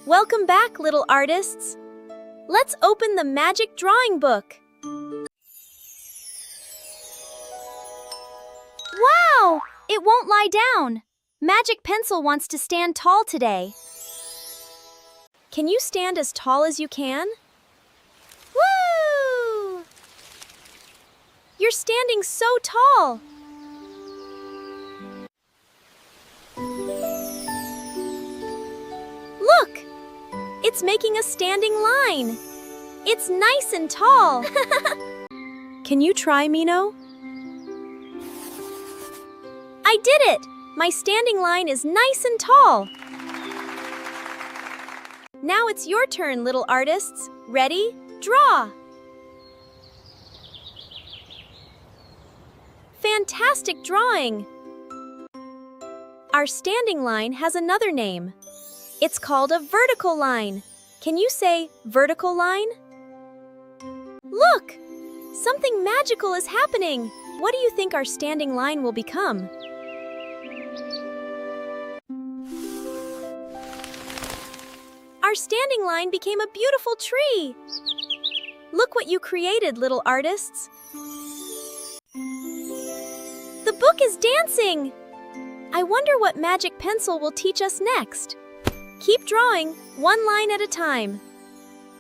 Welcome back, little artists. Let's open the magic drawing book. Wow! It won't lie down. Magic Pencil wants to stand tall today. Can you stand as tall as you can? Woo! You're standing so tall. Look! It's making a standing line. It's nice and tall. Can you try, Mino? I did it! My standing line is nice and tall. Now it's your turn, little artists. Ready? Draw! Fantastic drawing! Our standing line has another name. It's called a vertical line. Can you say vertical line? Look! Something magical is happening. What do you think our standing line will become? Our standing line became a beautiful tree. Look what you created, little artists. The book is dancing. I wonder what Magic Pencil will teach us next. Keep drawing, one line at a time.